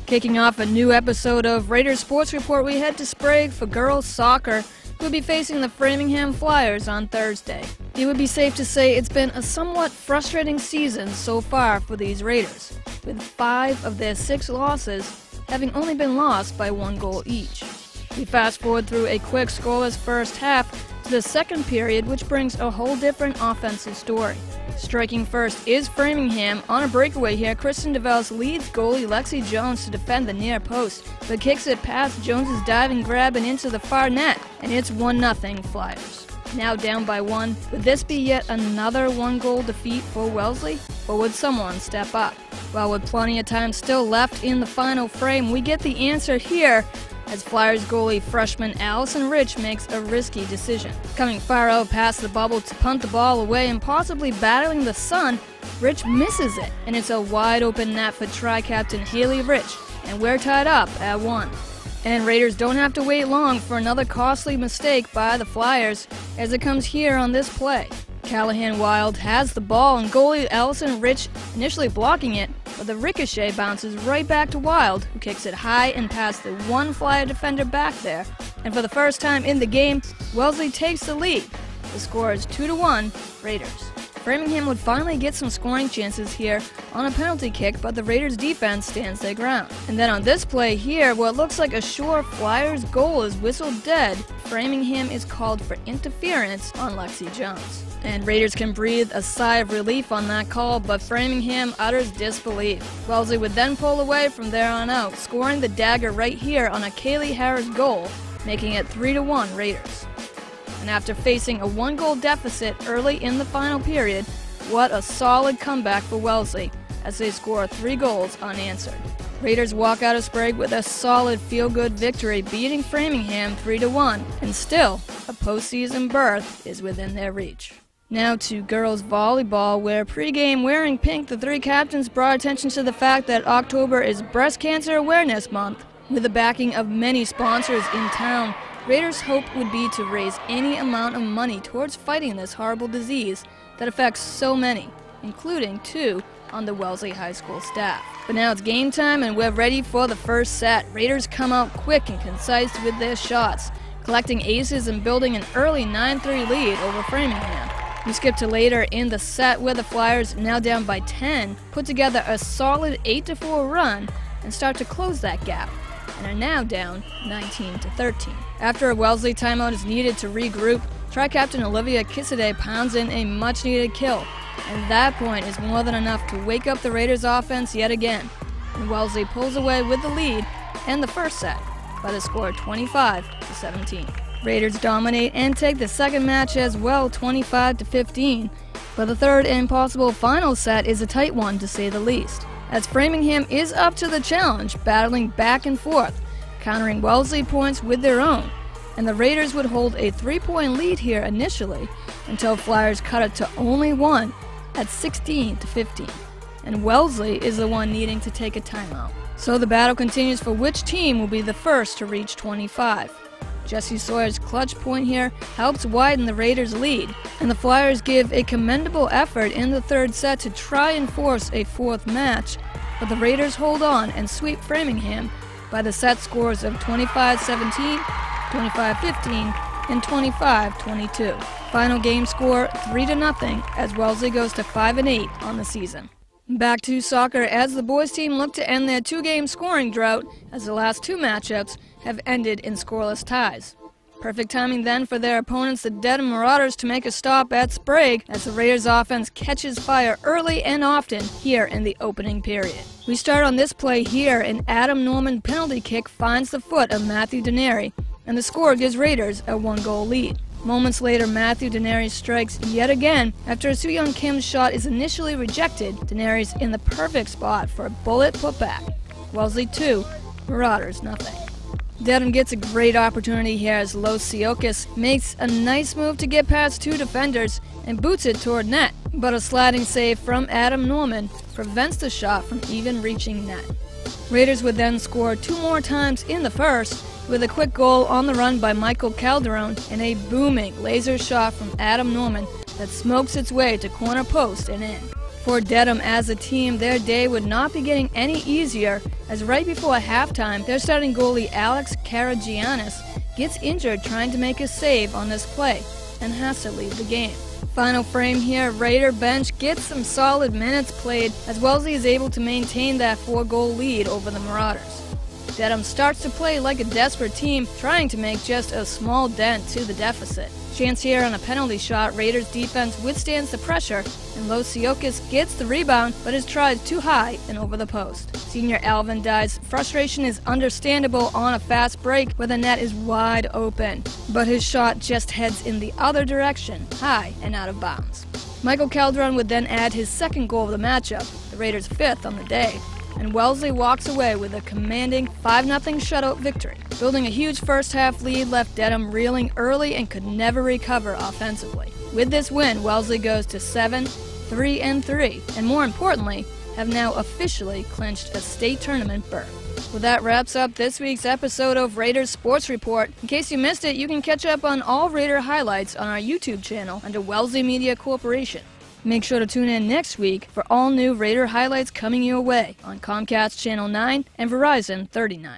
Kicking off a new episode of Raiders Sports Report, we head to Sprague for girls soccer, who will be facing the Framingham Flyers on Thursday. It would be safe to say it's been a somewhat frustrating season so far for these Raiders, with 5 of their 6 losses having only been lost by 1 goal each. We fast forward through a quick scoreless first half to the second period, which brings a whole different offensive story. Striking first is Framingham. On a breakaway here, Kristen DeVos leads goalie Lexi Jones to defend the near post, but kicks it past Jones's diving grab and into the far net, and it's 1-0 Flyers. Now down by 1, would this be yet another 1-goal defeat for Wellesley, or would someone step up? Well, with plenty of time still left in the final frame, we get the answer here, as Flyers goalie freshman Allison Rich makes a risky decision. Coming far out past the bubble to punt the ball away and possibly battling the sun, Rich misses it, and it's a wide open net for tri-captain Haley Rich, and we're tied up at 1. And Raiders don't have to wait long for another costly mistake by the Flyers, as it comes here on this play. Callahan Wild has the ball, and goalie Allison Rich initially blocking it, but the ricochet bounces right back to Wild, who kicks it high and past the one Flyer defender back there. And for the first time in the game, Wellesley takes the lead. The score is 2-1 Raiders. Framingham would finally get some scoring chances here on a penalty kick, but the Raiders' defense stands their ground. And then on this play here, what looks like a sure Flyers goal is whistled dead. Framingham is called for interference on Lexi Jones. And Raiders can breathe a sigh of relief on that call, but Framingham utters disbelief. Wellesley would then pull away from there on out, scoring the dagger right here on a Kaylee Harris goal, making it 3-1 Raiders. And after facing a 1-goal deficit early in the final period, what a solid comeback for Wellesley, as they score 3 goals unanswered. Raiders walk out of Sprague with a solid feel-good victory, beating Framingham 3-1, and still, a postseason berth is within their reach. Now to girls volleyball, where pregame wearing pink, the 3 captains brought attention to the fact that October is Breast Cancer Awareness Month. With the backing of many sponsors in town, Raiders' hope would be to raise any amount of money towards fighting this horrible disease that affects so many, including 2 on the Wellesley High School staff. But now it's game time, and we're ready for the first set. Raiders come out quick and concise with their shots, collecting aces and building an early 9-3 lead over Framingham. We skip to later in the set, where the Flyers, now down by 10, put together a solid 8-4 run and start to close that gap, and are now down 19-13. After a Wellesley timeout is needed to regroup, tri-captain Olivia Kissade pounds in a much-needed kill, and that point is more than enough to wake up the Raiders' offense yet again, and Wellesley pulls away with the lead and the first set by the score 25-17. Raiders dominate and take the second match as well, 25-15, but the third and possible final set is a tight one to say the least, as Framingham is up to the challenge, battling back and forth, countering Wellesley points with their own, and the Raiders would hold a 3-point lead here initially until Flyers cut it to only 1 at 16-15, and Wellesley is the one needing to take a timeout. So the battle continues for which team will be the first to reach 25. Jesse Sawyer's clutch point here helps widen the Raiders' lead, and the Flyers give a commendable effort in the third set to try and force a 4th match, but the Raiders hold on and sweep Framingham by the set scores of 25-17, 25-15, and 25-22. Final game score 3-0 as Wellesley goes to 5-8 on the season. Back to soccer as the boys team look to end their 2-game scoring drought, as the last 2 matchups have ended in scoreless ties. Perfect timing then for their opponents, the Dedham Marauders, to make a stop at Sprague, as the Raiders offense catches fire early and often here in the opening period. We start on this play here, an Adam Norman penalty kick finds the foot of Matthew Denary, and the score gives Raiders a 1-goal lead. Moments later, Matthew Denary strikes yet again after Soo-Young Kim's shot is initially rejected. Denary's in the perfect spot for a bullet putback. Wellesley 2, Marauders nothing. Dedham gets a great opportunity here as Los Siokis makes a nice move to get past 2 defenders and boots it toward net, but a sliding save from Adam Norman prevents the shot from even reaching net. Raiders would then score 2 more times in the first, with a quick goal on the run by Michael Calderon and a booming laser shot from Adam Norman that smokes its way to corner post and in. For Dedham as a team, their day would not be getting any easier, as right before halftime, their starting goalie Alex Karagiannis gets injured trying to make a save on this play and has to leave the game. Final frame here, Raider bench gets some solid minutes played as Wellesley is able to maintain that 4-goal lead over the Marauders. Dedham starts to play like a desperate team, trying to make just a small dent to the deficit. Chance here on a penalty shot, Raiders defense withstands the pressure, and Losiokis gets the rebound, but is tried too high and over the post. Senior Alvin Dye's frustration is understandable on a fast break where the net is wide open, but his shot just heads in the other direction, high and out of bounds. Michael Calderon would then add his second goal of the matchup, the Raiders' 5th on the day, and Wellesley walks away with a commanding 5-0 shutout victory. Building a huge first-half lead left Dedham reeling early and could never recover offensively. With this win, Wellesley goes to 7-3-3, and more importantly, have now officially clinched a state tournament berth. Well, that wraps up this week's episode of Raiders Sports Report. In case you missed it, you can catch up on all Raider highlights on our YouTube channel under Wellesley Media Corporation. Make sure to tune in next week for all new Raider highlights coming your way on Comcast Channel 9 and Verizon 39.